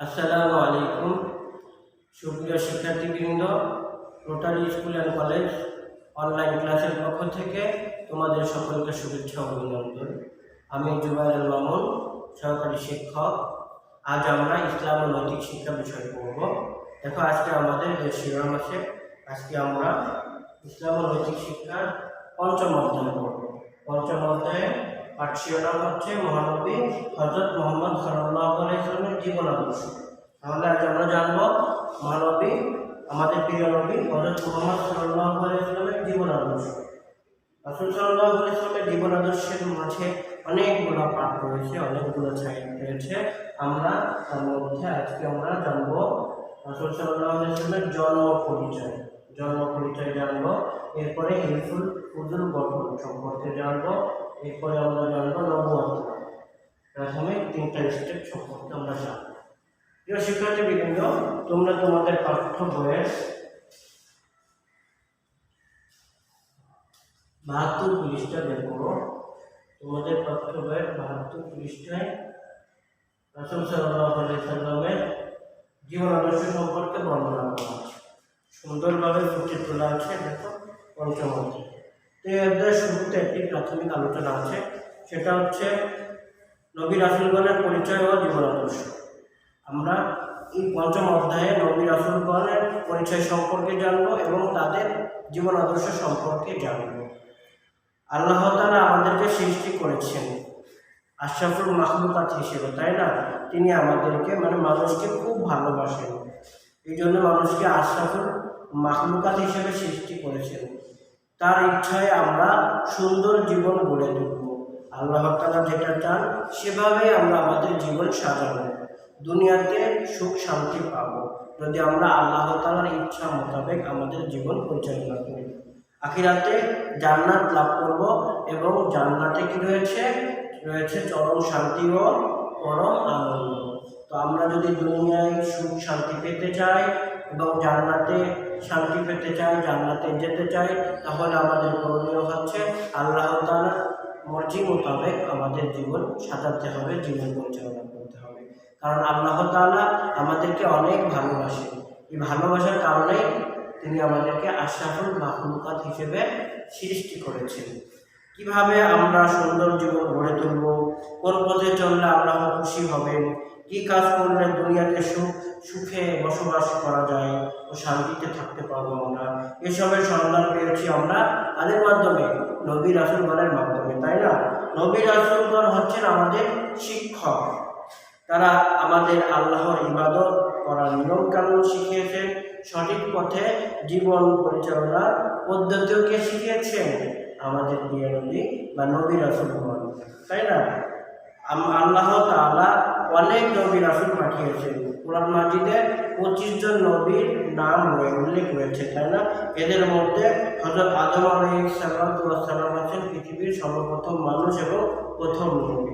আসসালামু আলাইকুম। সুপ্রিয় শিক্ষার্থীবৃন্দ, rotary school and college online ক্লাসের পক্ষ থেকে তোমাদের সকলকে শুভেচ্ছা ও অভিনন্দন। আমি জুবাইরুল মামুন, সহকারী শিক্ষক। আজ আমরা ইসলাম ও নৈতিক শিক্ষা বিষয় পড়ব। দেখো, আজকে আমাদের যে শিরোনাম আছে, আজকে আমরা ইসলাম ও নৈতিক শিক্ষার পঞ্চম অধ্যায় পড়ব। পঞ্চম অধ্যায়ে পাঠ শিরোনাম হচ্ছে মহানবী হযরত মুহাম্মদ সাল্লাল্লাহু আলাইহি ওয়াসাল্লামের জীবন আদর্শ। তাহলে আজ আমরা জানব মহানবী, আমাদের প্রিয় নবী হযরত মুহাম্মদ সাল্লাল্লাহু আলাইহি ওয়াসাল্লামের জীবন আদর্শ। রাসূল সাল্লাল্লাহু আলাইহি ওয়াসাল্লামের জীবন আদর্শের মাঝে অনেকগুলো পাঠ রয়েছে, অনেকগুলো ছায়া রয়েছে। আমরা তার মধ্যে আজকে আমরা জানব রাসূল সাল্লাল্লাহু আলাইহি ওয়াসাল্লামের জন্ম পরিচয় জানব। এরপরে হিলফুল ফুজুল গঠন সম্পর্কে জানব। এরপরে আমরা জানবো নবুয়ত। প্রথমে তিনটা স্টেপ সম্পর্কে আমরা জানবো। প্রিয় শিক্ষার্থীবৃন্দ, তোমরা তোমাদের পাঠ্য বইয়ের 72 পৃষ্ঠা বের করো। তোমাদের পাঠ্য বইয়ের 72 পৃষ্ঠায় রাসূল সাল্লাল্লাহু আলাইহি ওয়াসাল্লামের জীবন আদর্শ সম্পর্কে বর্ণনা করা আছে, সুন্দরভাবে ফুটিয়ে তোলা আছে। দেখো, পঞ্চম অধ্যায়। এই অধ্যায়ের শুরুতে একটি প্রাথমিক আলোচনা আছে, সেটা হচ্ছে নবী রাসূলগণের পরিচয় ও জীবন আদর্শ। আমরা এই পঞ্চম অধ্যায়ে নবী রাসূলগণের পরিচয় সম্পর্কে জানব এবং তাদের জীবন আদর্শ সম্পর্কে জানব। আল্লাহ তাআলা আমাদেরকে সৃষ্টি করেছেন আশরাফুল মাখলুকাত হিসেবে, তাই না? তিনি আমাদেরকে মানুষকে খুব ভালোবাসেন, এই জন্য মানুষকে আশরাফুল মাখলুকাত হিসেবে সৃষ্টি করেছেন। তার ইচ্ছায় আমরা সুন্দর জীবন গড়ে তুলব। আল্লাহ তাআলা যেটা চান সেভাবেই আমরা আমাদের জীবন সাজাবো। দুনিয়াতে সুখ শান্তি পাবো যদি আমরা আল্লাহ তাআলার ইচ্ছা মোতাবেক আমাদের জীবন পরিচালনা করি। আখিরাতে জান্নাত লাভ করব এবং জান্নাতে কি রয়েছে চরম শান্তি ও পরম আনন্দ। তো আমরা যদি দুনিয়ায় সুখ শান্তি পেতে চাই এবং জান্নাতে শান্তি পেতে চাই, জান্নাতে যেতে চাই, তাহলে আমাদের করণীয় হচ্ছে আল্লাহ তাআলার মর্জি মোতাবেক আমাদের জীবন সাজাতে হবে, জীবন পরিচালনা করতে হবে। কারণ আল্লাহ তাআলা আমাদেরকে অনেক ভালোবাসেন। এই ভালোবাসার কারণেই তিনি আমাদেরকে আশরাফুল মাখলুকাত হিসেবে সৃষ্টি করেছেন। কিভাবে আমরা সুন্দর জীবন গড়ে তুলব, কোন পথে চললে আল্লাহ খুশি হবেন, কি কাজ করলে দুনিয়াতে সুখে বসবাস করা যায় ও শান্তিতে থাকতে পারবো আমরা, এসবের সন্ধান পেয়েছি আমরা তাদের মাধ্যমে, নবী রাসূলগণের মাধ্যমে, তাই না? নবী রাসূলগণ হচ্ছেন আমাদের শিক্ষক। তারা আমাদের আল্লাহর ইবাদত করার নিয়ম কানুন শিখিয়েছেন, সঠিক পথে জীবন পরিচালনার পদ্ধতিকে শিখিয়েছেন আমাদের প্রিয় নবী বা নবী রাসূলগণ, তাই না? আল্লাহ তাআলা অনেক নবী রাসূল পাঠিয়েছেন। কোরআন মাজিদে 25 জন নবীর নাম উল্লেখ হয়েছে, তাই না? এদের মধ্যে হযরত আদম আলাইহিস সালাম হচ্ছেন পৃথিবীর সর্বপ্রথম মানুষ এবং প্রথম নবী।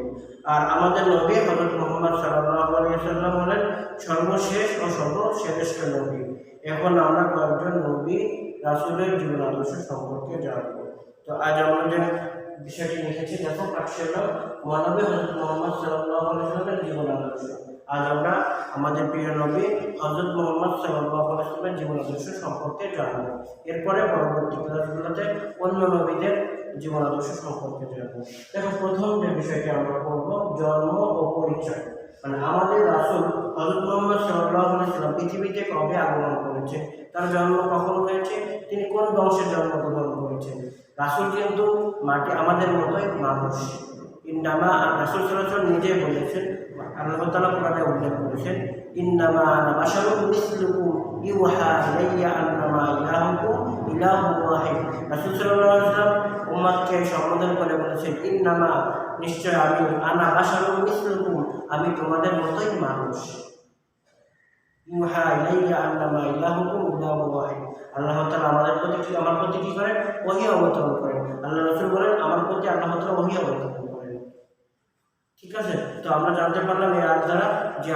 আর আমাদের নবী হযরত মুহাম্মদ সাল্লাল্লাহু আলাইহি ওয়াসাল্লাম হলেন সর্বশেষ ও সর্বশ্রেষ্ঠ নবী। এখন আমরা কয়েকজন নবী রাসূলের জীবন আদর্শ সম্পর্কে জানব। তো আজ আমরা যে বিষয়টি লিখেছি, দেখো, পাঠশালা মহানবী হযরত মুহাম্মদ সাল্লাল্লাহু আলাইহি ওয়াসাল্লামের জীবন আদর্শ। আজ আমরা আমাদের প্রিয় নবী হযরত মুহাম্মদ সাল্লাল্লাহু আলাইহি ওয়াসাল্লামের জীবন আদর্শ সম্পর্কে জানব। এরপরে পরবর্তী ক্লাসগুলোতে অন্য নবীদের জীবন আদর্শ সম্পর্কে জানব। দেখো, প্রথম যে বিষয়টি আমরা পড়ব, জন্ম ও পরিচয়। আমাদের রাসূল হযরত মুহাম্মদ সাল্লাল্লাহু আলাইহি ওয়াসাল্লাম পৃথিবীতে কবে আগমন করেছেন, তার জন্ম কখন হয়েছে, তিনি কোন বংশে জন্মগ্রহণ করেছেন। রাসূল কিন্তু আমাদের মতোই মানুষ। ইন্নামা, রাসূল সাল্লাল্লাহু আলাইহি ওয়াসাল্লাম নিজে বলেছেন, আল্লাহ তাআলা কোরআনে উল্লেখ করেছেন, ইন্নামা আনা বাশারুম মিসলুকুম ইউহা ইলাইয়া আন্নামা ইলাহুকুম ইলাহুন ওয়াহিদ। রাসূল সাল্লাল্লাহু আলাইহি ওয়াসাল্লাম উম্মতকে সম্বোধন করে বলেছেন, ইন্নামা, নিশ্চয় আমি, আনা বাশারুম মিসলুকুম, আমি তোমাদের মতোই মানুষ। ইউহা ইলাইয়া আন্নামা ইলাহুকুম ইলাহুন ওয়াহিদ। আল্লাহ তাআলা আমার প্রতি কি করেন? ওহী অবতরণ করেন। আল্লাহ রাসূল বলেন, আমার প্রতি আল্লাহ তাআলা ওহী অবতরণ করেন। ঠিক আছে? তো আমরা জানতে পারলাম এই আয়াত দ্বারা যে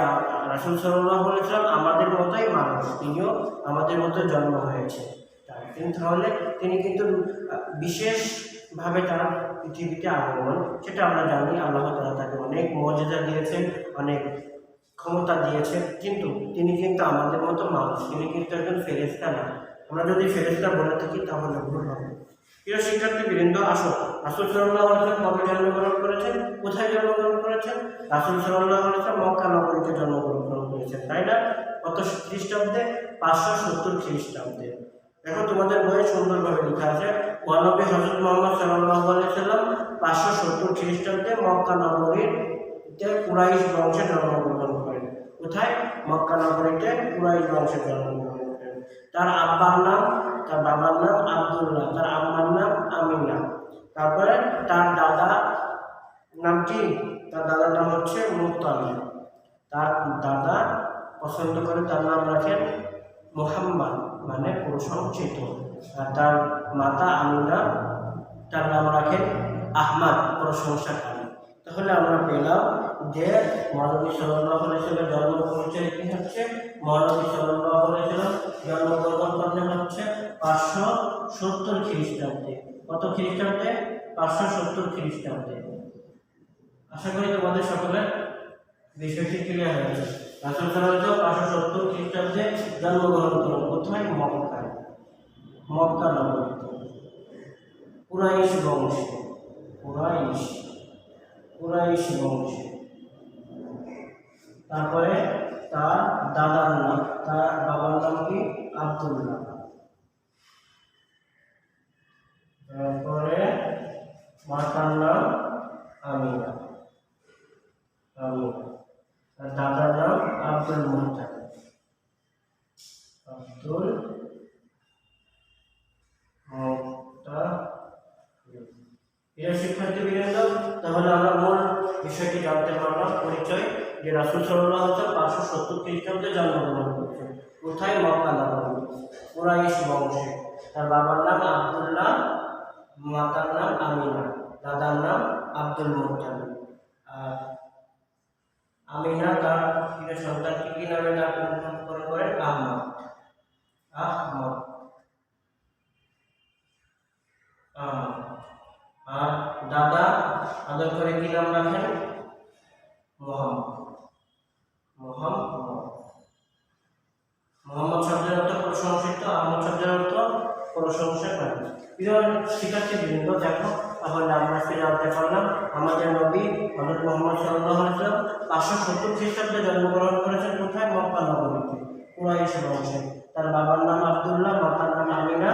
রাসূল সাল্লাল্লাহু আলাইহি ওয়াসাল্লাম আমাদের মতোই মানুষ, তিনিও আমাদের মতো জন্ম হয়েছে। তাহলে তিনি কিন্তু বিশেষভাবে তার পৃথিবীতে আগমন, সেটা আমরা জানি। আল্লাহ তাআলা তাকে অনেক মুজিজা দিয়েছেন, অনেক ক্ষমতা দিয়েছেন, কিন্তু তিনি কিন্তু আমাদের মতো মানুষ, তিনি কিন্তু একজন ফেরেশতা না। আমরা যদি ফেরেশতা বলে থাকি তাহলে ভুল হবে। প্রিয় শিক্ষার্থীবৃন্দ, আসুন, রাসূল সাল্লাল্লাহু আলাইহি ওয়াসাল্লাম কবে জন্মগ্রহণ করেছেন, কোথায় জন্মগ্রহণ করেছেন? রাসূল সাল্লাল্লাহু আলাইহি ওয়াসাল্লাম মক্কা নগরীতে জন্মগ্রহণ করেছেন, তাই না? কত খ্রিস্টাব্দে? 570 খ্রিস্টাব্দে। দেখো তোমাদের বইয়ে সুন্দরভাবে লেখা আছে, মহানবী হযরত মুহাম্মদ সাল্লাল্লাহু আলাইহি ওয়াসাল্লাম 570 খ্রিস্টাব্দে মক্কা নগরীতে কুরাইশ বংশে জন্মগ্রহণ করেন। কোথায়? মক্কা নগরীতে কুরাইশ বংশে জন্মগ্রহণ করেন। তার আব্বার নাম, তার বাবার নাম আব্দুল্লাহ, তার আম্মার নাম আমিনা। তারপরে তার দাদা নাম কি? তার দাদার নাম হচ্ছে মুত্তালিব। তার দাদা পছন্দ করে তার নাম রাখেন মুহাম্মদ, মানে প্রশংসিত। আর তার মাতা আমিনা তার নাম রাখেন আহমদ, প্রশংসাকারী। তাহলে আমরা পেলাম যে মহানবী সাল্লাল্লাহু আলাইহি ওয়াসাল্লামের জন্ম পরিচয় কি হচ্ছে? মহানবী সাল্লাল্লাহু আলাইহি ওয়াসাল্লাম জন্মগ্রহণ করেন হচ্ছে 570 খ্রিস্টাব্দে। কত খ্রিস্টাব্দে? 570 খ্রিস্টাব্দে। আশা করি তোমাদের সকলের বিষয়টি ক্লিয়ার হয়েছে। রাসূল সাল্লাল্লাহু 570 খ্রিস্টাব্দে জন্মগ্রহণ করেন। কোথায়? মক্কায়, মক্কা নগরীতে, কুরাইশ বংশে, কুরাইশ বংশে। তারপরে তার দাদার নাম, তার বাবার নাম কি? আব্দুল্লাহ। তারপরে মাতার নাম আমিনা, তার দাদার নাম আব্দুল মুত্তালিব, আব্দুল মুত্তালিব। প্রিয় শিক্ষার্থীবৃন্দ, তাহলে আমরা মূল বিষয়টি জানতে পারলাম, পরিচয়, যে রাসূল সাল্লাল্লাহু আলাইহি ওয়াসাল্লাম 570 খ্রিস্টাব্দে জন্মগ্রহণ করেছেন। কোথায়? মক্কা নগরীতে, কুরাইশ বংশে। তার বাবার নাম আব্দুল্লাহ, মাতার নাম আমিনা, দাদার নাম আব্দুল মুত্তালিব। আর আমিনা তার প্রিয় সন্তানকে কি নামে নামকরণ করেন? আহমদ। আর দাদা আদর করে কি নাম রাখেন? মোহাম্মদ শব্দের অর্থ প্রশংসিত, আহমদ শব্দের অর্থ প্রশংসাকারী। প্রিয় শিক্ষার্থীবৃন্দ, দেখো, তাহলে আমরা জানতে পারলাম আমাদের নবী হযরত মুহাম্মদ সাল্লাল্লাহু আলাইহি ওয়াসাল্লাম 570 খ্রিস্টাব্দে জন্মগ্রহণ করেছেন। কোথায়? মক্কা নগরীতে, কুরাইশ বংশে। তার বাবার নাম আব্দুল্লাহ, মাতার নাম আমিনা,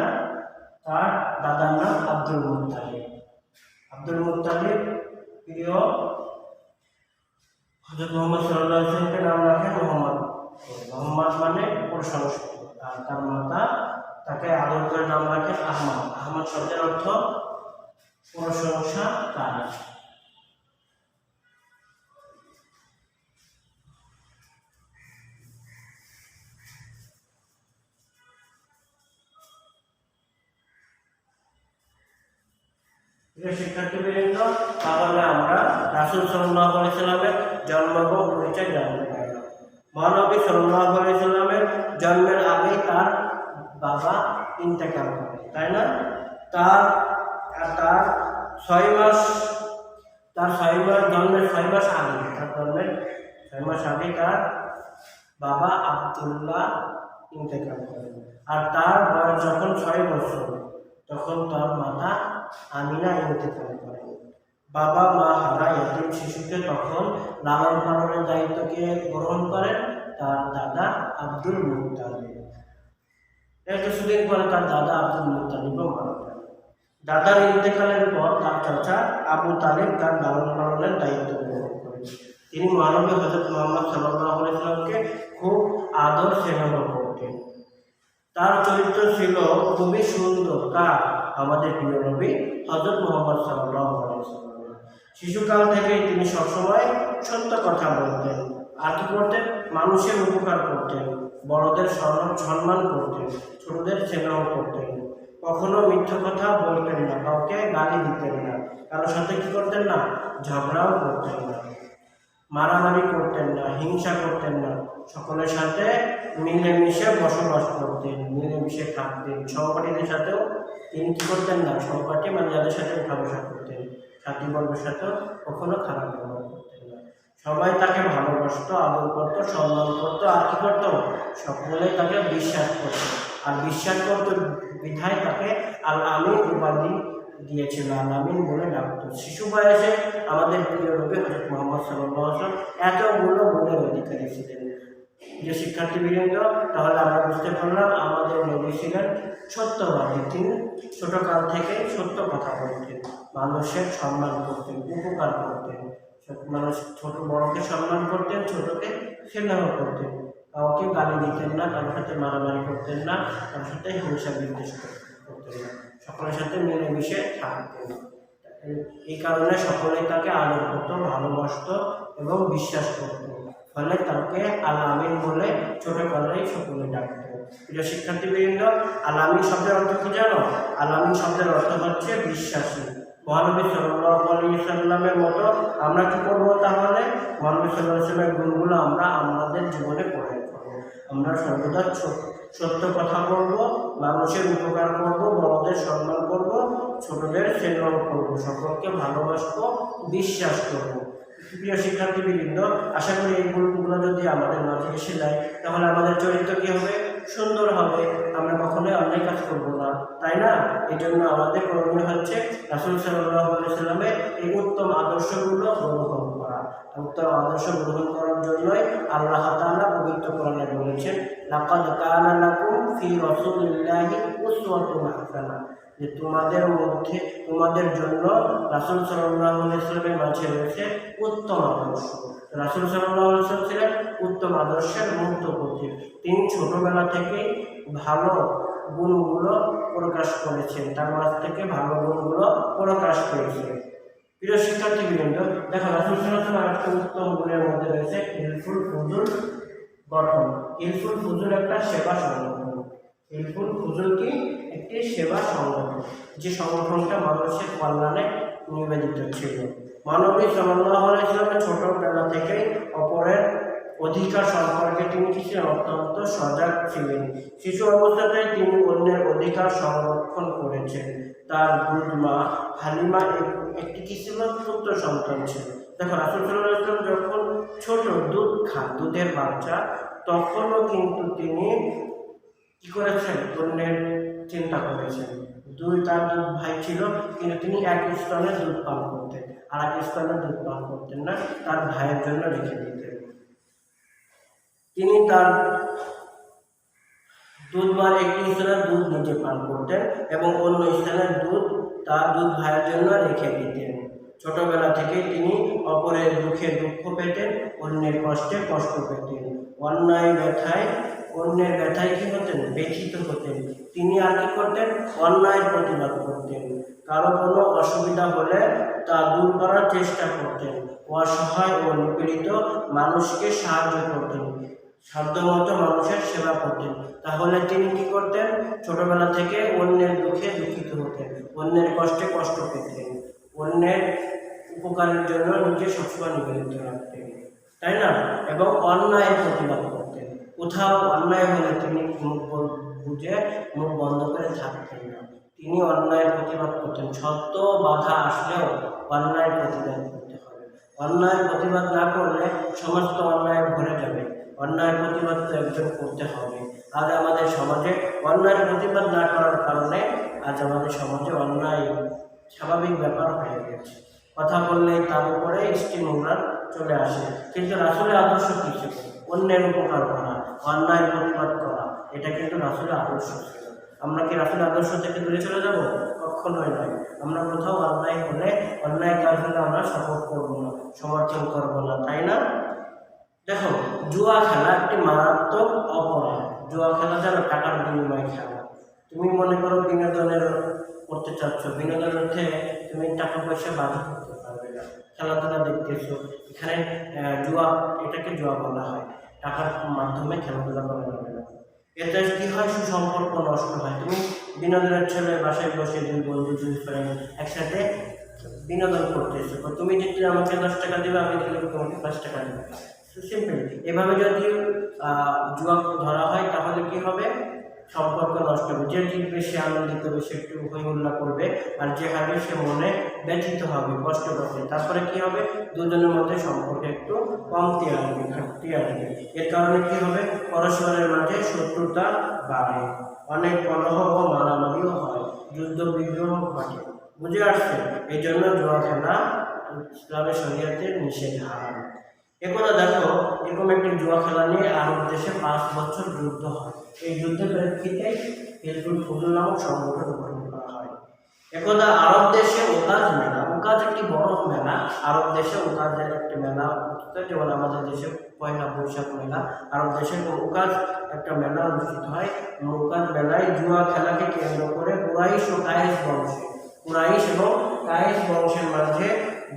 তার দাদার নাম আব্দুল মুত্তালিব। প্রিয় হযরত মুহাম্মদ সাল্লাল্লাহু আলাইহি ওয়াসাল্লামের নাম রাখেন মোহাম্মদ মানে প্রশংসিত। আর তার মাতা তাকে আদর করে নাম রাখেন আহমদ। আহমদ শব্দের অর্থ প্রশংসাকারী। শিক্ষার্থীবৃন্দ, তাহলে আমরা রাসূল সাল্লাল্লাহু আলাইহি ওয়াসাল্লামের জন্ম ও পরিচয় জানতে পারলাম। মহানবী সাল্লাল্লাহু আলাইহি ওয়াসাল্লামের জন্মের আগে তার বাবা ইন্তেকাল করে, তাই না? তার 6 মাস, জন্মের 6 মাস আগে, তার বাবা আব্দুল্লাহ ইন্তেকাল করেন। আর তার বয়স যখন 6 বছর, তখন তার মাতা আমিনা ইন্তেকাল করেন। বাবা মা হারা এতিম শিশুকে তখন লালন পালনের দায়িত্বকে গ্রহণ করেন তার দাদা আব্দুল মুত্তালিব। এর কিছুদিন পরে তার দাদা আব্দুল মুত্তালিবও মারা যান। দাদার ইন্তেকালের পর তার চাচা আবু তালিব তার লালন পালনের দায়িত্ব গ্রহণ করেন। তিনি মহানবী হযরত মুহাম্মদ সাল্লাল্লাহু আলাইহি ওয়াসাল্লামকে খুব আদর স্নেহ করতেন। তার চরিত্র ছিল খুবই সুন্দর। আমাদের প্রিয় নবী হযরত মুহাম্মদ সাল্লাল্লাহু আলাইহি ওয়াসাল্লাম শিশুকাল থেকেই তিনি সবসময় সত্য কথা বলতেন। আর কি করতেন? মানুষের উপকার করতেন, বড়দের সম্মান করতেন, ছোটদের স্নেহ করতেন। কখনো মিথ্যা কথা বলতেন না, কাউকে গালি দিতেন না, কারোর সাথে কি করতেন না? ঝগড়াও করতেন না, মারামারি করতেন না, হিংসা করতেন না। সকলের সাথে মিলেমিশে বসবাস করতেন, মিলেমিশে থাকতেন। সহপাঠীদের সাথেও তিনি কি করতেন না? সহপাঠী মানে যাদের সাথে উঠা বসা করতেন, সাথীবর্গের সাথেও কখনো খারাপ ব্যবহার করতেন না। সবাই তাকে ভালোবাসতো, আদর করতো, সম্মান করতো, আর কি করতো, সকলেই তাকে বিশ্বাস করতো। আর বিশ্বাস করতো বিধায় তাকে আল আমিন উপাধি দিয়েছিল, আল আমিন বলে ডাকতো। শিশু বয়সে আমাদের প্রিয় নবী হযরত মুহাম্মদ সাল্লাল্লাহু আলাইহি ওয়াসাল্লাম এতগুলো গুণের অধিকারী ছিলেন। যে শিক্ষার্থীবৃন্দ, তাহলে আমরা বুঝতে পারলাম আমাদের নবী ছিলেন সত্যবাদী। তিনি ছোটকাল থেকে সত্য কথা বলতেন, মানুষের সম্মান করতেন, উপকার করতেন, মানুষ ছোট বড়কে সম্মান করতেন, ছোটকে স্নেহ করতেন, কাউকে গালি দিতেন না, কারোর সাথে মারামারি করতেন না, কারোর সাথে হিংসা বিদ্বেষ করতেন না, সকলের সাথে মিলেমিশে থাকতেন। এই কারণে সকলেই তাকে আদর করতো, ভালোবাসতো এবং বিশ্বাস করত। ফলে তাকে আল আমিন বলে ছোটকালেই সকলে ডাকতো। প্রিয় শিক্ষার্থীবৃন্দ, আল আমিন শব্দের অর্থ কি জানো? আল আমিন শব্দের অর্থ হচ্ছে বিশ্বাসী। মহানবী সাল্লাল্লাহু আলাইহি ওয়াসাল্লামের মতো আমরা কি করব? তাহলে মহানবী সাল্লাল্লাহু আলাইহি ওয়াসাল্লামের গুণগুলো আমরা আমাদের জীবনে প্রয়োগ করব। আমরা সর্বদা সত্য কথা বলব, মানুষের উপকার করব, বড়দের সম্মান করব, ছোটদের স্নেহ করব, সকলকে ভালোবাসবো, বিশ্বাস করব। প্রিয় শিক্ষার্থীবৃন্দ, আশা করি এই গুণগুলো যদি আমাদের মাঝে এসে যায় তাহলে আমাদের চরিত্র কি হবে? সুন্দর হবে। আমরা কখনোই অন্যায় কাজ করবো না, তাই না? এই জন্য আমাদের করণীয় হচ্ছে রাসূল সাল্লাল্লাহু আলাইহি ওয়াসাল্লামের এই উত্তম আদর্শগুলো গ্রহণ করা। উত্তম আদর্শ গ্রহণ করার জন্যই আল্লাহ তাআলা পবিত্র কোরআনে বলেছেন, লাকাদ কানা লাকুম ফি রাসূলিল্লাহি উসওয়াতুন হাসানা, যে তোমাদের মধ্যে, তোমাদের জন্য রাসূল সাল্লাল্লাহু আলাইহি ওয়াসাল্লামের মাঝে রয়েছে উত্তম আদর্শ। রাসূল সাল্লাল্লাহু আলাইহি ওয়াসাল্লাম ছিলেন উত্তম আদর্শের মূর্ত প্রতীক। তিনি ছোটবেলা থেকেই ভালো গুণগুলো প্রকাশ করেছেন, তার মাঝ থেকে ভালো গুণগুলো প্রকাশ করেছেন। প্রিয় শিক্ষার্থীবৃন্দ, দেখো রাসূল সাল্লাল্লাহু আলাইহি ওয়াসাল্লাম একটা উত্তম গুণের মধ্যে রয়েছে হিলফুল ফুজুল গঠন। হিলফুল ফুজুল একটা সেবা সংগঠন। হিলফুল ফুজুল কি? একটি সেবা সংগঠন, যে সংগঠনটা মানুষের কল্যাণে নিবেদিত ছিল। মহানবী সাল্লাল্লাহু আলাইহি ওয়াসাল্লাম ছোটবেলা থেকেই অপরের অধিকার সম্পর্কে তিনি ছিলেন অত্যন্ত সজাগ ছিলেন। শিশু অবস্থাতেই তিনি অন্যের অধিকার সংরক্ষণ করেছেন। তার দুধ মা হালিমা একটি কি ছিল? পুত্র সন্তান ছিল। দেখো রাসূল সাল্লাল্লাহু আলাইহি ওয়াসাল্লাম যখন ছোট দুধ খান, দুধের বাচ্চা, তখনও কিন্তু তিনি কি করেছেন? অন্যের চিন্তা করেছেন। তার দুধ ভাই ছিল, কিন্তু তিনি এক স্তনে দুধ পান করতেন, আর এক স্তনে দুধ পান করতেন না, তার ভাইয়ের জন্য রেখে দিতেন। তিনি তার দুধ মার একটি স্থানের দুধ নিজে পান করতেন এবং অন্য স্থানের দুধ তার দুধ ভাইয়ের জন্য রেখে দিতেন। ছোটবেলা থেকে তিনি অপরের দুঃখে দুঃখ পেতেন, অন্যের কষ্টে কষ্ট পেতেন, অন্যের ব্যথায় কি হতেন? ব্যথিত হতেন। তিনি আর কি করতেন? অন্যায়ের প্রতিবাদ করতেন। কারো কোনো অসুবিধা হলে তা দূর করার চেষ্টা করতেন। অসহায় ও নিপীড়িত মানুষকে সাহায্য করতেন, সাধ্যমতো মানুষের সেবা করতেন। তাহলে তিনি কি করতেন? ছোটবেলা থেকে অন্যের দুঃখে দুঃখিত হতেন, অন্যের কষ্টে কষ্ট পেতেন, অন্যের উপকারের জন্য নিজে সবসময় নিবেদিত রাখতেন, তাই না? এবং অন্যায়ের প্রতিবাদ করতেন। কোথাও অন্যায় হলে তিনি মুখ বুঝে মুখ বন্ধ করে থাকতেন না, তিনি অন্যায়ের প্রতিবাদ করতেন। সত্য বাধা আসলেও অন্যায়ের প্রতিবাদ করতে হবে। অন্যায়ের প্রতিবাদ না করলে সমস্ত অন্যায় ভরে যাবে। অন্যায়ের প্রতিবাদ তো একজন করতে হবে। আজ আমাদের সমাজে অন্যায়ের প্রতিবাদ না করার কারণে আজ আমাদের সমাজে অন্যায় স্বাভাবিক ব্যাপার হয়ে গেছে। কথা বললেই তার উপরে স্টিমুলার চলে আসে। কিন্তু রাসূলের আদর্শ কি ছিল? অন্যের উপকার করা, অন্যায়ের প্রতিবাদ করা, এটা কিন্তু রাসূলের আদর্শ ছিল। আমরা কি রাসূলের আদর্শ থেকে দূরে চলে যাব? কখনোই নয়। আমরা কোথাও অন্যায় হলে, অন্যায় কাজ হলে আমরা সাপোর্ট করবো না, সমর্থন করবো না, তাই না? দেখো, জুয়া খেলা একটি মারাত্মক অপরাধ। জুয়া খেলা জানো? টাকার বিনিময়ে খেলা। তুমি মনে করো বিনোদনের করতে চাচ্ছ, বিনোদনের অর্থে তুমি টাকা পয়সা বাধা করতে পারবে না। খেলাধুলা দেখতেছো, এখানে জুয়া, এটাকে জুয়া বলা হয়। টাকার মাধ্যমে খেলাধুলা করা যাবে না। এতে কি হয়? সুসম্পর্ক নষ্ট হয়। তুমি বিনোদনের ছেলে বাসায় বসে দুই বন্ধু, দুই ফ্রেন্ড একসাথে বিনোদন করতেছো, তুমি যদি আমাকে 10 টাকা দিবে, আমি দিলে তোমাকে 5 টাকা দেবো। সিম্পল। এভাবে যদি জুয়া ধরা হয় তাহলে কি হবে? সম্পর্ক নষ্ট হবে। যে জিতবে সে আনন্দিত হবে, সে একটু হই হুল্লা করবে, আর যে হারবে সে মনে ব্যথিত হবে, কষ্ট পাবে। তারপরে কি হবে, দুজনের মধ্যে সম্পর্কে একটু কমতি আসবে, ঘাটতি আসবে। এর কারণে কি হবে, পরস্পরের মাঝে শত্রুতা বাড়ে, অনেক কলহ ও মারামারিও হয়, যুদ্ধ বিগ্রহ ঘটে। বুঝে আসছে? এই জন্য জুয়া খেলা ইসলামের শরীয়তে নিষেধ হারাম। একদা দেখো, এরকম একটি জুয়া খেলা নিয়ে আরব দেশে 5 বছর যুদ্ধ হয়। এই যুদ্ধের প্রেক্ষিতে হিজবুল ফুজুল নামক সংগঠন গঠন করা হয়। একদা আরব দেশে ওকাজ মেলা, ওকাজ একটি বড় মেলা, আরব দেশে ওকাজের একটি মেলা, যেমন আমাদের দেশে পয়লা বৈশাখ মেলা, আরব দেশে ওকাজ একটা মেলা অনুষ্ঠিত হয়। ওকাজ মেলায় জুয়া খেলাকে কেন্দ্র করে কুরাইশ ও কায়েস বংশের মাঝে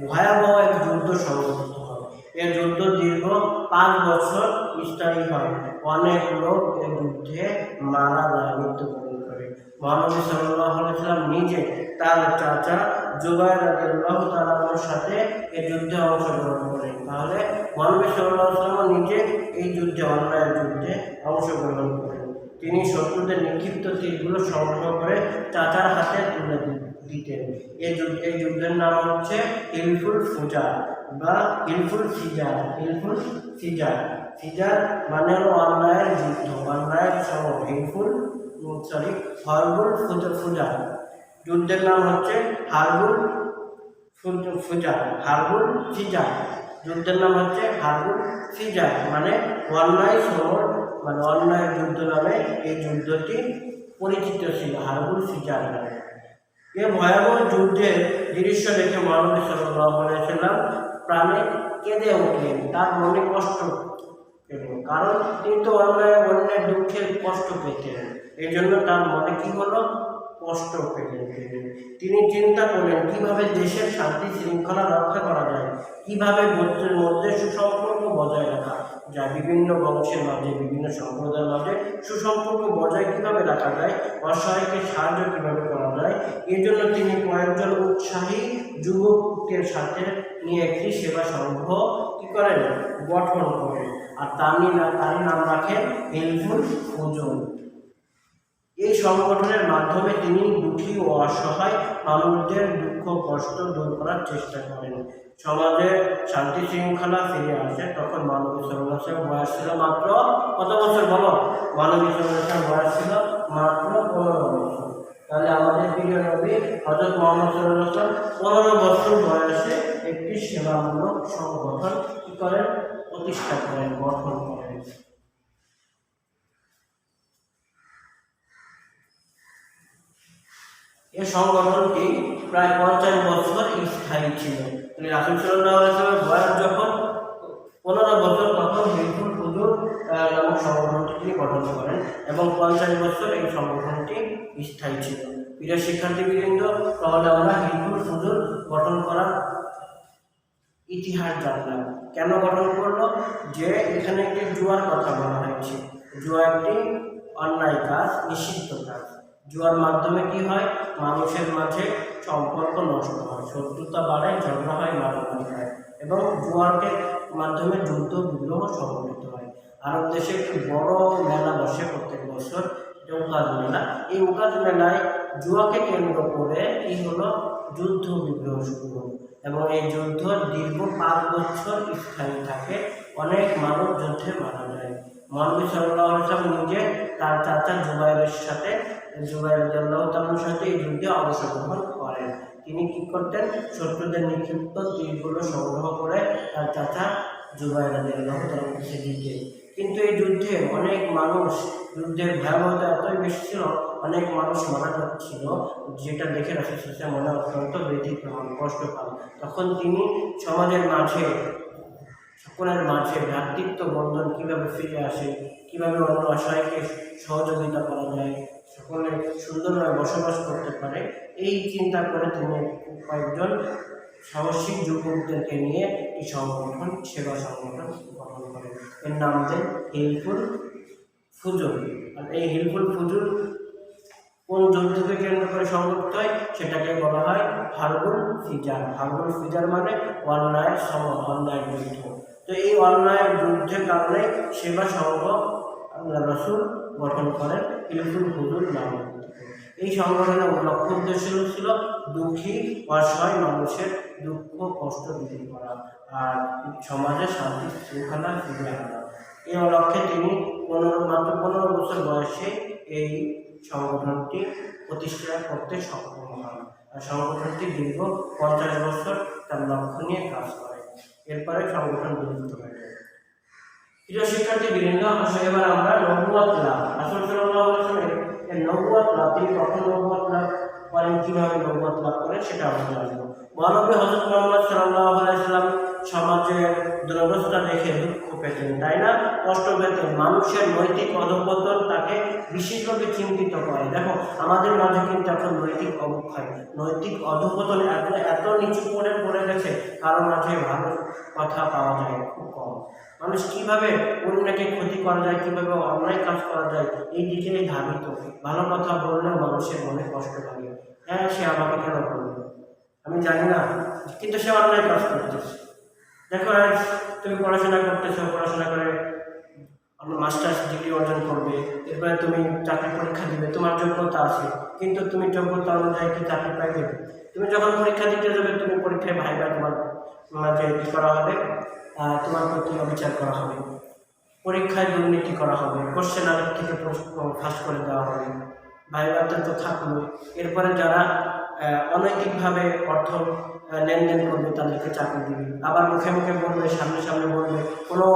ভয়াবহ এক যুদ্ধ সংঘটিত হয়। এই যুদ্ধ দীর্ঘ 5 বছর স্থায়ী হয়। অনেক লোক এই যুদ্ধে মারা যায়, মৃত্যুবরণ করে। মহানবী সাল্লাল্লাহু আলাইহি ওয়াসাল্লাম নিজে তার চাচা জুবাইর রাদিয়াল্লাহু তাআলার সাথে এই যুদ্ধে অংশগ্রহণ করেন। তাহলে মহানবী সাল্লাল্লাহু আলাইহি ওয়াসাল্লাম নিজে এই যুদ্ধে, অন্যায়ের যুদ্ধে অংশগ্রহণ করেন। তিনি শত্রুদের নিক্ষিপ্ত তীরগুলো সংগ্রহ করে চাচার হাতে তুলে দিতেন। এই যুদ্ধের নাম হচ্ছে হিলফুল ফুজার বা হিলফুল ফিজার। ফিজার মানে হলো অন্যায়ের যুদ্ধ, অন্যায়ের সমর। হরবুল ফুজার। যুদ্ধের নাম হচ্ছে হারবুল ফিজার। যুদ্ধের নাম হচ্ছে হারবুল ফিজার, মানে অন্যায় সমর, মানে অন্যায় যুদ্ধ নামে এই যুদ্ধটি পরিচিত ছিল, হারবুল ফিজার নামে। এই ভয়াবহ যুদ্ধের দৃশ্য দেখে মহানবী সাল্লাল্লাহু আলাইহি ওয়াসাল্লাম প্রাণে কেঁদে উঠলেন। তার মনে কষ্ট পেল, কারণ তিনি তো অন্যের দুঃখে কষ্ট পেতেন। এই জন্য তার মনে কি হলো, কষ্ট পেলেন। তিনি চিন্তা করলেন কিভাবে দেশের শান্তি শৃঙ্খলা রক্ষা করা যায়, কিভাবে গোত্রের মধ্যে সুসম্পর্ক বজায় রাখা যায়, বিভিন্ন বংশের মাঝে, বিভিন্ন সম্প্রদায়ের মাঝে সুসম্পর্ক বজায় কিভাবে রাখা যায়, অসহায়কে সাহায্য কিভাবে করা যায়। এই জন্য তিনি কয়েকজন উৎসাহী যুবকের সাথে নিয়ে একটি সেবা সংঘ কি করেন, গঠন করেন, আর তারই নাম রাখেন হিলফুল ফুজুল। এই সংগঠনের মাধ্যমে তিনি দুঃখী ও অসহায় মানুষদের দুঃখ কষ্ট দূর করার চেষ্টা করেন, সমাজে শান্তি শৃঙ্খলা ফিরে আসে। তখন মহানবী সাল্লাল্লাহু আলাইহি ওয়াসাল্লাম বয়স ছিল মাত্র কত বছর বলো? মহানবী সাল্লাল্লাহু আলাইহি ওয়াসাল্লাম বয়স ছিল মাত্র 15 বছর। তাহলে আমাদের প্রিয় নবী হযরত মুহাম্মদ সাল্লাল্লাহু আলাইহি ওয়াসাল্লাম 15 বছর বয়সে একটি সেবামূলক সংগঠন কি করেন, প্রতিষ্ঠা করেন, গঠন করেন। এই সংগঠনটি প্রায় 50 বছর স্থায়ী ছিল। রাসূল সাল্লাল্লাহু আলাইহি ওয়াসাল্লামের বয়স যখন 15 বছর, তখন হিলফুল ফুজুল নামক সংগঠনটি তিনি গঠন করেন এবং 50 বছর এই সংগঠনটি স্থায়ী ছিল। প্রিয় শিক্ষার্থীবৃন্দ, তাহলে আমরা হিলফুল ফুজুল গঠন করার ইতিহাস জানলাম। কেন গঠন করলো? যে এখানে একটি জুয়ার কথা বলা হয়েছে। জুয়া একটি অন্যায় কাজ, নিষিদ্ধ কাজ। জুয়ার মাধ্যমে কি হয়, মানুষের মাঝে সম্পর্ক নষ্ট হয়, শত্রুতা বাড়ে, ঝগড়া হয়, মারামারি হয়, এবং জুয়ারকে মাধ্যমে যুদ্ধ বিগ্রহ সংঘটিত হয়। আরব দেশে একটি বড় মেলা বসে প্রত্যেক বছর, ওকাজ মেলা। এই ওকাজ মেলায় জুয়াকে কেন্দ্র করে কি হলো, যুদ্ধ বিগ্রহ শুরু হলো, এবং এই যুদ্ধ দীর্ঘ 5 বছর স্থায়ী থাকে। অনেক মানুষ যুদ্ধে মারা যায়। মহানবী সাল্লাল্লাহু আলাইহি ওয়াসাল্লাম নিজে তার চাচা জুবাইর রাদিয়াল্লাহু তাআলার সাথে এই যুদ্ধে অংশগ্রহণ করেন। তিনি কি করতেন, শত্রুদের নিক্ষিপ্ত তীরগুলো সংগ্রহ করে তার চাচা জুবাইর রাদিয়াল্লাহু তাআলার কাছে দিতেন। কিন্তু এই যুদ্ধে অনেক মানুষ, যুদ্ধের ভয়াবহতা এতই বেশি ছিল, অনেক মানুষ মারা যাচ্ছিল, যেটা দেখে রাসূল সাল্লাল্লাহু আলাইহি ওয়াসাল্লাম মনে অত্যন্ত ব্যথিত হন, কষ্ট পান। তখন তিনি সমাজের মাঝে, সকলের মাঝে ভ্রাতৃত্ব বন্ধন কিভাবে ফিরে আসে, কিভাবে অন্য অসহায়কে সহযোগিতা করা যায়, সকলে সুন্দরভাবে বসবাস করতে পারে, এই চিন্তা করে তিনি কয়েকজন সাহসী যুবকদেরকে নিয়ে এই সংগঠন, সেবা সংগঠন গঠন করেন। এর নাম দেন হিলফুল ফুজুল। আর এই হিলফুল ফুজুল কোন যুদ্ধকে কেন্দ্র করে সংগঠিত হয়, সেটাকে বলা হয় হারবুল ফিজার। হারবুল ফিজার মানে অন্যায়ের সমর, অন্যায়ের যুদ্ধ। তো এই অন্যায়ের যুদ্ধের কারণে সেবা সংঘ রাসূল গঠন করেন হিলফুল ফুজুল নামে। এই সংগঠনের লক্ষ্য উদ্দেশ্য ছিল দুঃখী অসহায় মানুষের দুঃখ কষ্ট দূর করা আর সমাজে শান্তি শৃঙ্খলা ফিরিয়ে আনা। এই লক্ষ্যে তিনি মাত্র 15 বছর বয়সে এই সংগঠনটি প্রতিষ্ঠা করতে সক্ষম হন আর সংগঠনটি দীর্ঘ 50 বছর তার লক্ষ্য নিয়ে কাজ করে। এরপরে সংগঠন বিলুপ্ত হয়ে যায়। প্রিয় শিক্ষার্থী বৃন্দ, এবার আমরা নবুয়ত লাভ, রাসূল সাল্লাল্লাহু আলাইহি ওয়াসাল্লাম এর নবুয়ত লাভ, তিনি কখন নবুয়ত লাভ করেন, কিভাবে নবুয়ত লাভ করেন সেটা আমরা জানবো। মহানবী হযরত মুহাম্মদ সাল্লাল্লাহু আলাইহি ওয়াসাল্লাম সমাজের দুরবস্থা দেখে দুঃখ পেতেন, তাই না, কষ্ট পেতেন। মানুষের নৈতিক অধঃপতন তাকে বিশেষভাবে চিন্তিত করে। দেখো আমাদের মাঝে কিন্তু এখন নৈতিক অবক্ষয়, নৈতিক অধঃপতন এত নিচু পড়ে গেছে, কারো মাঝে ভালো কথা পাওয়া যায় খুব কম। মানুষ কিভাবে অন্যকে ক্ষতি করা যায়, কিভাবে অন্যায় কাজ করা যায়, এই দিকে ধাবিত। ভালো কথা বললেও মানুষের মনে কষ্ট লাগে, হ্যাঁ সে আমাকে কেন বলবে, আমি জানি না, কিন্তু সে অন্যায় কাজ করতেছে। দেখো আজ তুমি পড়াশোনা করতেছো, পড়াশোনা করে মাস্টার্স ডিগ্রি অর্জন করবে, এরপরে তুমি চাকরি পরীক্ষা দিবে, তোমার যোগ্যতা আছে, কিন্তু তুমি যোগ্যতা অনুযায়ী কি চাকরি পাইবে? তুমি যখন পরীক্ষা দিতে যাবে, তুমি পরীক্ষায় ভাইবা তোমার মাঝে কী করা হবে, তোমার প্রতি অবিচার করা হবে, পরীক্ষায় দুর্নীতি করা হবে, কোশ্চেন আগের থেকে ফাঁস করে দেওয়া হবে, ভাইবাতে তো থাকলো। এরপরে যারা অনৈতিকভাবে অর্থ লেনদেন করবে তাদেরকে চাকরি দিবে, আবার মুখে মুখে বলবে, সামনে সামনে বলবে কোনো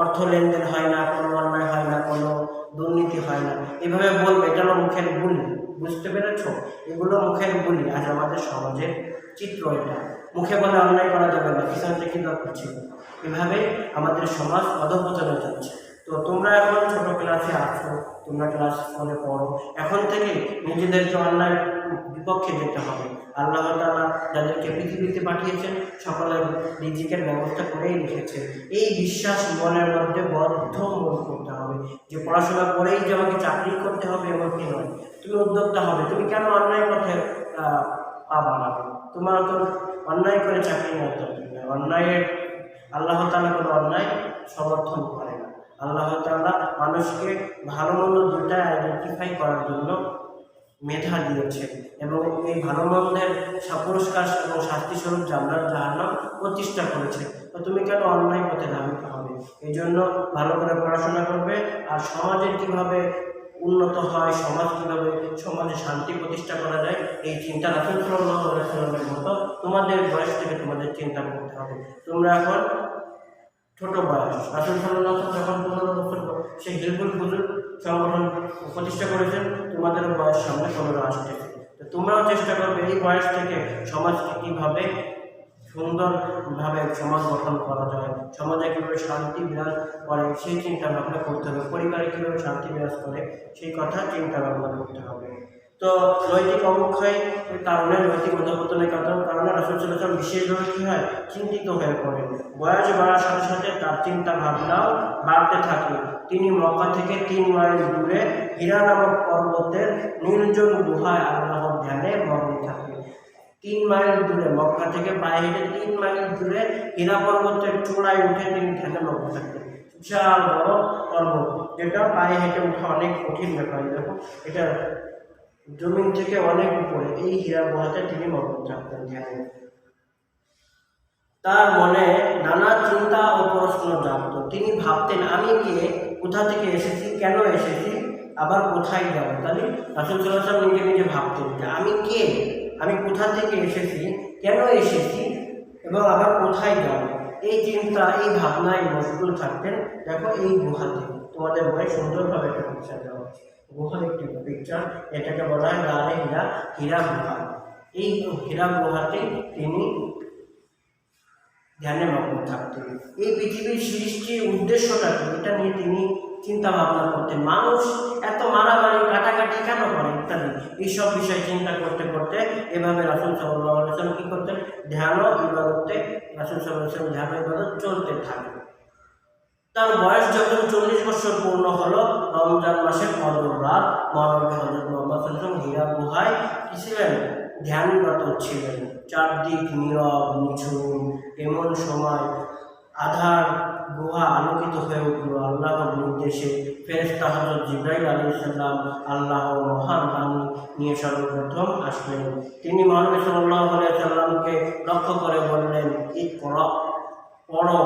অর্থ লেনদেন হয় না, কোনো অন্যায় হয় না, কোনো দুর্নীতি হয় না, এভাবে বলবে। এটা হলো মুখের বুলি, বুঝতে পেরেছ? এগুলো মুখের বুলি। আজ আমাদের সমাজের চিত্র এটা। মুখে বলে অন্যায় করা যাবে না, পিছনে থেকে করছি, এভাবে আমাদের সমাজ অধঃপতনে যাচ্ছে। তো তোমরা এখন ছোট ক্লাসে আছো, তোমরা ক্লাস 1-এ পড়ো, এখন থেকে নিজেদেরকে অন্যায় বিপক্ষে যেতে হবে। আল্লাহ তাআলা যাদেরকে পৃথিবীতে পাঠিয়েছেন সকলের রিজিকের ব্যবস্থা করেই রেখেছে। এই বিশ্বাস মনের মধ্যে বদ্ধমূল করতে হবে যে পড়াশোনা করেই যে আমাকে চাকরি করতে হবে এমনটি নয়। তুমি উদ্যোক্তা হবে। তুমি কেন অন্যায় পথে পা বাড়াবে? তোমার তো অন্যায় করে চাকরি নেওয়া দরকার নয়। অন্যায়ের আল্লাহ তাআলা কোনো অন্যায় সমর্থন করে না। আল্লাহ তাআলা মানুষকে ভালো মন্দ দুটাই আইডেন্টিফাই করার জন্য মেধা দিয়েছেন এবং এই ভালো মন্দের পুরস্কার এবং শাস্তি স্বরূপ জান্নাত জাহান্নাম প্রতিষ্ঠা করেছে। তো তুমি কেন অন্যায় পথে ধাবিত হবে? এই জন্য ভালো করে পড়াশোনা করবে আর সমাজের কিভাবে উন্নত হয়, সমাজ কিভাবে সমাজে শান্তি প্রতিষ্ঠা করা যায়, এই চিন্তা রাসূল সাল্লাল্লাহু আলাইহি ওয়াসাল্লামের মতো তোমাদের বয়স থেকে তোমাদের চিন্তা করতে হবে। তোমরা এখন ছোট বয়স, রাসূল সাল্লাল্লাহু আলাইহি ওয়াসাল্লাম যখন 15 বছর সেই হিলফুল ফুজুল সংগঠন প্রতিষ্ঠা করেছেন, তোমাদের বয়স সামনে 15 আসতেছে। তো তোমরাও চেষ্টা করবে এই বয়স থেকে সমাজকে কীভাবে সুন্দরভাবে সমাজ গঠন করা যায়, সমাজে কীভাবে শান্তি বিরাজ করে সেই চিন্তা ভাবনা করতে হবে, পরিবারে কীভাবে শান্তি বিরাজ করে সেই কথা চিন্তা ভাবনা করতে হবে। তো নৈতিক অবক্ষয়ের কারণে, নৈতিক অধঃপতনের কারণে রাসূল সাল্লাল্লাহু আলাইহি ওয়াসাল্লাম বিশেষভাবে কী হয়, চিন্তিত হয়ে পড়েন। বয়স বাড়ার সাথে সাথে তার চিন্তা ভাবনাও বাড়তে থাকে। তিনি মক্কা থেকে 3 মাইল দূরে হীরা নামক পর্বতের নির্জন গুহায় আল্লাহর ধ্যানে মগ্ন থাকে। 3 মাইল দূরে, মক্কা থেকে পায়ে হেঁটে 3 মাইল দূরে হীরা পর্বতের চূড়ায় উঠে তিনি ধ্যানে মগ্ন থাকতেন। বিশাল বড় পর্বত, যেটা পায়ে হেঁটে ওঠা অনেক কঠিন ব্যাপার। দেখো এটা জমিন থেকে অনেক উপরে, এই হীরা গুহাতে তিনি মগ্ন থাকতেন ধ্যানে। তার মনে নানা চিন্তা ও প্রশ্ন জাগত। তিনি ভাবতেন, আমি কে, কোথা থেকে এসেছি, কেন এসেছি, আবার কোথায় যাব। তাহলে রাসূল সাল্লাল্লাহু আলাইহি ওয়াসাল্লাম নিজে নিজে ভাবতেন যে আমি কে, আমি কোথা থেকে এসেছি, কেন এসেছি এবং আবার কোথায় যাব। এই চিন্তা, এই ভাবনায় মশগুল থাকতেন। দেখো এই গুহাতে, তোমাদের বই সুন্দরভাবে একটা পিকচার দেওয়া হচ্ছে, গুহার একটি পিকচার, এটাকে বলা হয় গানে হীরা, হীরা গুহা। এই হীরা গুহাতে তিনি ধ্যানে মগ্ন থাকতেন। এই পৃথিবীর সৃষ্টির উদ্দেশ্যটা কি, এটা নিয়ে তিনি চিন্তা ভাবনা করতেন। মানুষ এত মারামারি কাটাকাটি কেন করে ইত্যাদি, এইসব বিষয় চিন্তা করতে করতে এভাবে রাসূল সাল্লাল্লাহু আলাইহি ওয়াসাল্লাম কী করতেন, ধ্যান ও ইবাদতে রাসূল সাল্লাল্লাহু আলাইহি ওয়াসাল্লাম ধ্যান ও ইবাদত চলতে থাকে। তার বয়স যখন 40 বছর পূর্ণ হলো, রমজান মাসের কদর রাত, মহানবী হযরত মুহাম্মদ সাল্লাল্লাহু আলাইহি ওয়াসাল্লাম হীরা গুহায় কি ছিলেন, ধ্যানরত ছিলেন। চারদিক নীরব নিঝুম। এমন সময় আধার গুহা আলোকিত হয়ে উঠল আল্লাহর নির্দেশে। ফেরেশতা হযরত জিবরাইল আলাইহিস সালাম আল্লাহর মহান বাণী নিয়ে সর্বপ্রথম আসলেন। তিনি মহানবী সাল্লাল্লাহু আলাইহি সাল্লামকে লক্ষ্য করে বললেন, ইকরা, পড়ো,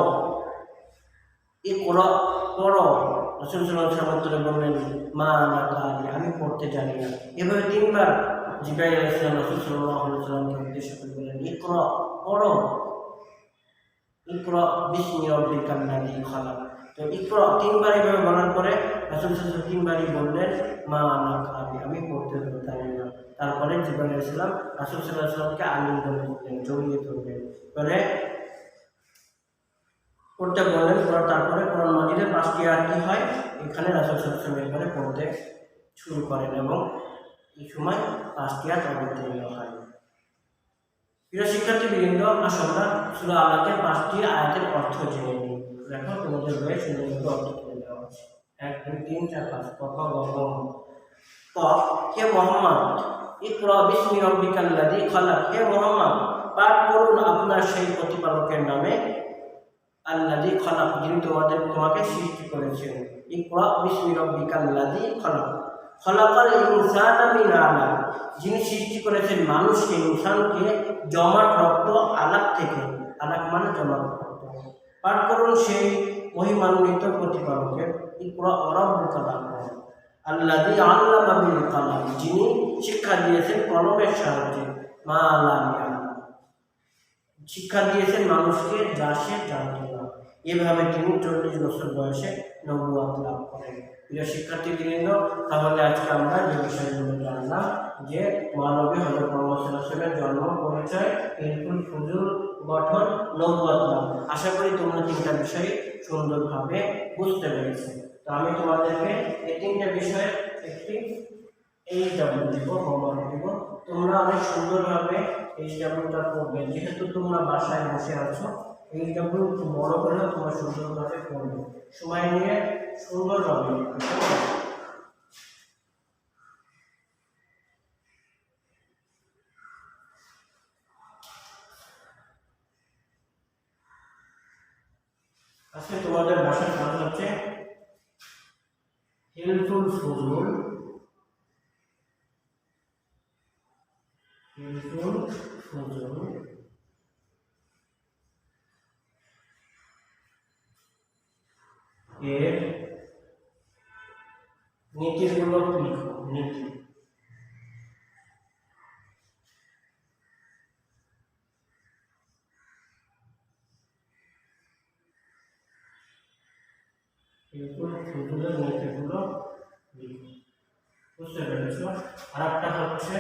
ইকরা, পড়ো। রাসূল সাল্লাল্লাহু আলাইহি ওয়াসাল্লাম উত্তরে বললেন, মা লাকা, আমি পড়তে জানি না। এভাবে তিনবার জিবরাইল আলাইহিস সালাম রাসূল সাল্লাল্লাহু আলাইহি ওয়াসাল্লামকে উদ্দেশ্য করে বললেন, ইকরা, পড়ো, ইকরা বিসমি রাব্বিকাল লাযী খালাক। তো ইকরা তিনবার এভাবে বলার পরে রাসূল সাল্লাল্লাহু আলাইহি ওয়াসাল্লাম তিনবারই বললেন, মা লাকা, আমি পড়তে জানি না। তারপরে জিবরাইল আলাইহিস সালাম রাসূল সাল্লাল্লাহু আলাইহি ওয়াসাল্লামকে আলিঙ্গন করলেন, জড়িয়ে ধরলেন, পরে পড়তে বললেন। তারপরে কোরআন মাজিদের 5টি আয়াত কি হয়, এখানে রাসূল সাল্লাল্লাহু আলাইহি ওয়াসাল্লাম এবারে পড়তে শুরু করেন এবং এই সময় 5টি আয়াত অবতীর্ণ হয়। প্রিয় শিক্ষার্থীবৃন্দ, আসুন আমরা সূরা আলাকের 5টি আয়াতের অর্থ জেনে নিই। দেখো তোমাদের বইয়ে সুন্দর অর্থ তুলে দেওয়া আছে। 1 2 3 4 5 ক খ গ ঘ। ক, হে মুহাম্মদ, ইকরা বিসমি রাব্বিকাল লাযী খালাক, হে মুহাম্মদ, পাঠ করুন আপনার সেই প্রতিপালকের নামে, আল্লাযী খালাক, যিনি তোমাকে সৃষ্টি করেছেন। ইকরা বিসমি রাব্বিকাল লাযী খালাক, খালাকাল ইনসানা মিন আলাক, যিনি সৃষ্টি করেছেন মানুষকে, ইনসানকে জমাট রক্ত, আলাক থেকে। আলাক মানে জমাট রক্ত। পাঠ করুন সেই মহিমান্বিত প্রতিপালকের। ইকরা রাব্বুকাল আকরাম আল্লাযী আল্লামা বিল কালাম, যিনি শিক্ষা দিয়েছেন কলমের সাহায্যে। মা লাম ইয়ালাম, শিক্ষা দিয়েছেন মানুষকে যা সে জানত না। এভাবে তিনি 40 বছর বয়সে নবুয়ত লাভ করেন। প্রিয় শিক্ষার্থীবৃন্দ, তাহলে আজকে আমরা যে বিষয়গুলো জানলাম, যে মহানবী হযরত মুহাম্মদ সাল্লাল্লাহু আলাইহি ওয়াসাল্লামের জন্ম, পরিচয়, ইলমুল ফুজুল, গঠন, নবুয়ত লাভ। আশা করি তোমরা 3টা বিষয় সুন্দরভাবে বুঝতে পেরেছো। তো আমি তোমাদেরকে এই 3টা বিষয়ের একটি HW দিব, হোমওয়ার্ক দিব। তোমরা অনেক সুন্দরভাবে HWটা পড়বে। যেহেতু তোমরা বাসায় বসে আছো, HW একটু বড় করে তোমরা সুন্দরভাবে পড়বে, সময় নিয়ে সুন্দরভাবে। আজকে তোমাদের ভাষার কাজ হচ্ছে হেল্পফুল ফুজুল, হেল্পফুল ফুজুল এর নীতিগুলো লিখো। নীতি, হেল্পফুল ফুজুলের নীতিগুলো লিখো। বুঝতে পেরেছো? আর একটা হচ্ছে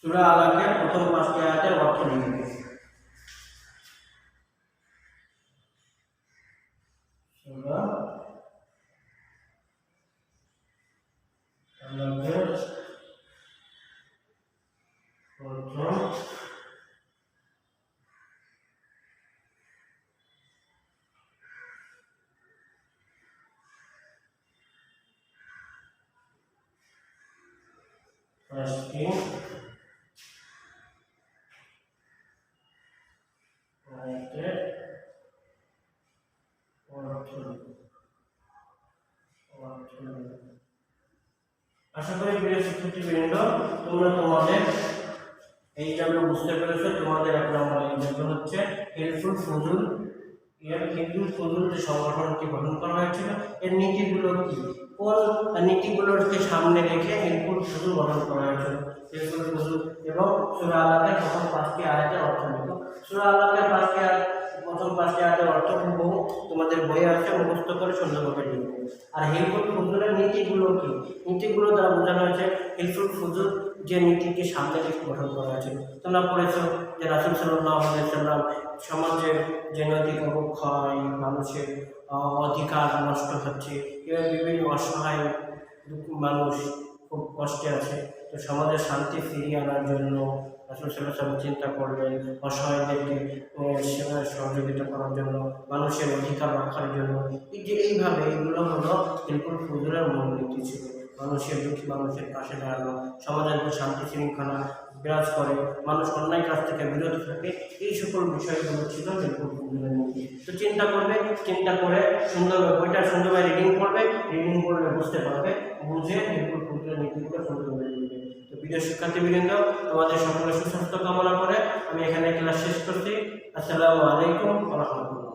সূরা আলাকের প্রথম 5টি আয়াতের অর্থ লিখবে। সূরা আলাকের প্রথম 5টি আয়াতের অর্থ। আশা করি প্রিয় শিক্ষার্থীবৃন্দ, তোমরা তোমাদের HW বুঝতে পেরেছো। তোমাদের 1 নম্বর HW হচ্ছে হেল্পফুল ফুজুল। এর হেল্পফুল ফুজুল যে সংগঠনটি গঠন করা হয়েছিল, এর নীতিগুলো কি, কোন নীতিগুলোকে সামনে রেখে হেল্পফুল ফুজুল গঠন করা হয়েছিল। হেল্পফুল ফুজুল এবং সূরা আলাকের প্রথম 5টি আয়াতের অর্থ লিখো। সূরা আলাকের প্রথম 5টি আয়াতের অর্থ হুবহু তোমাদের বইয়ে আছে, মুখস্থ করে সুন্দরভাবে লিখবে। আর হেল্পফুল ফুজুলের নীতিগুলো কি, নীতিগুলো দ্বারা বোঝানো হয়েছে হেল্পফুল ফুজুল যে নীতিকে সামনে রেখে গঠন করা হয়েছিল। তোমরা পড়েছো যে রাসূল সাল্লাল্লাহু আলাইহি ওয়াসাল্লাম সমাজের যে নৈতিক অবক্ষয়, মানুষের অধিকার নষ্ট হচ্ছে, এবার বিভিন্ন অসহায় মানুষ খুব কষ্টে আছে, তো সমাজের শান্তি ফিরিয়ে আনার জন্য রাসূল সাল্লাল্লাহু আলাইহি ওয়াসাল্লাম চিন্তা করবেন, অসহায়দেরকে সহযোগিতা করার জন্য, মানুষের অধিকার রক্ষার জন্য। এইভাবে এইগুলো হলো হেল্পফুল ফুজুলের মূল নীতি ছিল। মানুষের দুঃখী মানুষের পাশে দাঁড়ানো, সমাজের যে শান্তি শৃঙ্খলা বিরাজ করে, মানুষ অন্যায় কাজ থেকে বিরত থাকে, এই সকল বিষয়গুলো ছিল নির্ভুল পূর্ণিমার নীতি। তো চিন্তা করবে, চিন্তা করে সুন্দরভাবে বইটা সুন্দরভাবে রিডিং করলে বুঝতে পারবে, বুঝে নির্ভুল পূর্ণিমার নীতিগুলো সুন্দরভাবে লিখবে। তো প্রিয় শিক্ষার্থীবৃন্দ, তোমাদের সকলের সুস্বাস্থ্য কামনা করে আমি এখানে ক্লাস শেষ করছি। আসসালামু আলাইকুম ওয়া রাহমাতুল্লাহ।